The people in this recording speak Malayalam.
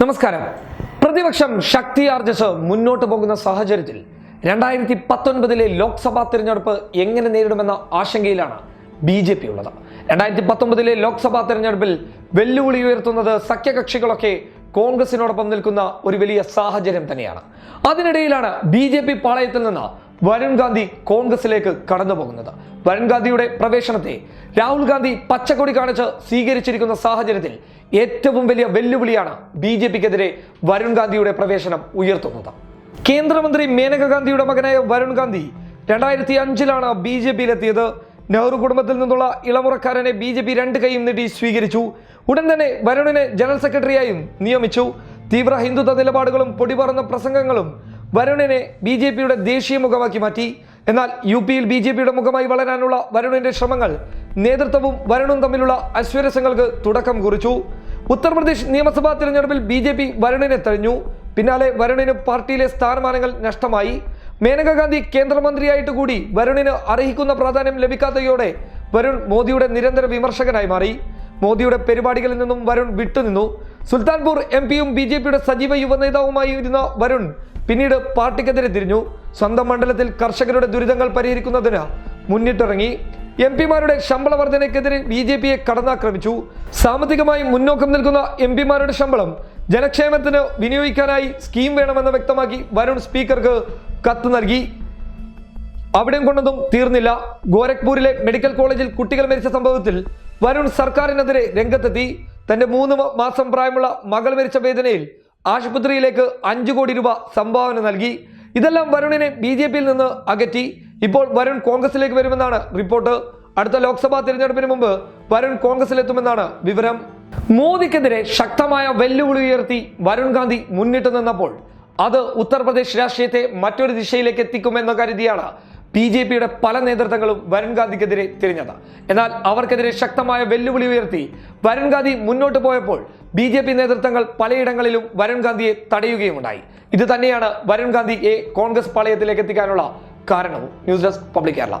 നമസ്കാരം. പ്രതിപക്ഷം ശക്തിയാർജിച്ച് മുന്നോട്ട് പോകുന്ന സാഹചര്യത്തിൽ 2019 ലോക്സഭാ തിരഞ്ഞെടുപ്പ് എങ്ങനെ നേരിടുമെന്ന ആശങ്കയിലാണ് BJP ഉള്ളത്. 2019 ലോക്സഭാ തിരഞ്ഞെടുപ്പിൽ വെല്ലുവിളി ഉയർത്തുന്നത് സഖ്യകക്ഷികളൊക്കെ കോൺഗ്രസിനോടൊപ്പം നിൽക്കുന്ന ഒരു വലിയ സാഹചര്യം തന്നെയാണ്. അതിനിടയിലാണ് BJP പാളയത്തിൽ നിന്ന് വരുൺ ഗാന്ധി കോൺഗ്രസിലേക്ക് കടന്നു പോകുന്നത്. വരുൺ ഗാന്ധിയുടെ പ്രവേശനത്തെ രാഹുൽ ഗാന്ധി പച്ചക്കൊടി കാണിച്ച് സ്വീകരിച്ചിരിക്കുന്ന സാഹചര്യത്തിൽ ഏറ്റവും വലിയ വെല്ലുവിളിയാണ് BJPക്കെതിരെ വരുൺ ഗാന്ധിയുടെ പ്രവേശനം ഉയർത്തുന്നത്. കേന്ദ്രമന്ത്രി മേനക ഗാന്ധിയുടെ മകനായ വരുൺ ഗാന്ധി 2005 BJPയിലെത്തിയത്. നെഹ്റു കുടുംബത്തിൽ നിന്നുള്ള ഇളമുറക്കാരനെ BJP രണ്ട് കൈയും നീട്ടി സ്വീകരിച്ചു. ഉടൻ തന്നെ വരുണിനെ ജനറൽ സെക്രട്ടറിയായും നിയമിച്ചു. തീവ്ര ഹിന്ദുത്വ നിലപാടുകളും പൊടിപറന്ന പ്രസംഗങ്ങളും വരുണിനെ BJPയുടെ ദേശീയ മുഖമാക്കി മാറ്റി. എന്നാൽ UPയിൽ BJPയുടെ മുഖമായി വളരാനുള്ള വരുണിന്റെ ശ്രമങ്ങൾ നേതൃത്വവും വരുണും തമ്മിലുള്ള അസ്വരസങ്ങൾക്ക് തുടക്കം കുറിച്ചു. ഉത്തർപ്രദേശ് നിയമസഭാ തിരഞ്ഞെടുപ്പിൽ BJP വരുണിനെ തഴഞ്ഞു. പിന്നാലെ വരുണിന് പാർട്ടിയിലെ സ്ഥാനമാനങ്ങൾ നഷ്ടമായി. മേനക ഗാന്ധി കേന്ദ്രമന്ത്രിയായിട്ട് കൂടി വരുണിന് അർഹിക്കുന്ന പ്രാധാന്യം ലഭിക്കാത്തതോടെ വരുൺ മോദിയുടെ നിരന്തര വിമർശകനായി മാറി. മോദിയുടെ പരിപാടികളിൽ നിന്നും വരുൺ വിട്ടുനിന്നു. സുൽത്താൻപൂർ MPയും BJPയുടെ സജീവ യുവനേതാവുമായിരുന്ന വരുൺ പിന്നീട് പാർട്ടിക്കെതിരെ തിരിഞ്ഞു. സ്വന്തം മണ്ഡലത്തിൽ കർഷകരുടെ ദുരിതങ്ങൾ പരിഹരിക്കുന്നതിന് മുന്നിട്ടിറങ്ങി. MPമാരുടെ ശമ്പള വർധനയ്ക്കെതിരെ BJPയെ കടന്നാക്രമിച്ചു. സാമ്പത്തികമായി മുന്നോക്കം നിൽക്കുന്ന MPമാരുടെ ശമ്പളം ജനക്ഷേമത്തിന് വിനിയോഗിക്കാനായി സ്കീം വേണമെന്ന് വ്യക്തമാക്കി വരുൺ സ്പീക്കർക്ക് കത്ത് നൽകി. അവിടെയും കൊണ്ടതും തീർന്നില്ല. ഗോരഖ്പൂരിലെ മെഡിക്കൽ കോളേജിൽ കുട്ടികൾ മരിച്ച സംഭവത്തിൽ വരുൺ സർക്കാരിനെതിരെ രംഗത്തെത്തി. തന്റെ 3 മാസം പ്രായമുള്ള മകൾ മരിച്ച വേദനയിൽ ആശുപത്രിയിലേക്ക് 5 കോടി രൂപ സംഭാവന നൽകി. ഇതെല്ലാം വരുണിനെ BJPയിൽ നിന്ന് അകറ്റി. ഇപ്പോൾ വരുൺ കോൺഗ്രസിലേക്ക് വരുമെന്നാണ് റിപ്പോർട്ട്. അടുത്ത ലോക്സഭാ തിരഞ്ഞെടുപ്പിന് മുമ്പ് വരുൺ കോൺഗ്രസിലെത്തുമെന്നാണ് വിവരം. മോദിക്കെതിരെ ശക്തമായ വെല്ലുവിളി ഉയർത്തി വരുൺ ഗാന്ധി മുന്നിട്ട് നിന്നപ്പോൾ അത് ഉത്തർപ്രദേശ് രാഷ്ട്രീയത്തെ മറ്റൊരു ദിശയിലേക്ക് എത്തിക്കുമെന്ന് കരുതിയാണ് BJPയുടെ പല നേതൃത്വങ്ങളും വരുൺ ഗാന്ധിക്കെതിരെ തിരിഞ്ഞത്. എന്നാൽ അവർക്കെതിരെ ശക്തമായ വെല്ലുവിളി ഉയർത്തി വരുൺ ഗാന്ധി മുന്നോട്ട് പോയപ്പോൾ BJP നേതൃത്വങ്ങൾ പലയിടങ്ങളിലും വരുൺ ഗാന്ധിയെ തടയുകയുമുണ്ടായി. ഇത് തന്നെയാണ് വരുൺ ഗാന്ധിയെ കോൺഗ്രസ് പാളയത്തിലേക്ക് എത്തിക്കാനുള്ള കാരണവും. News desk public Kerala.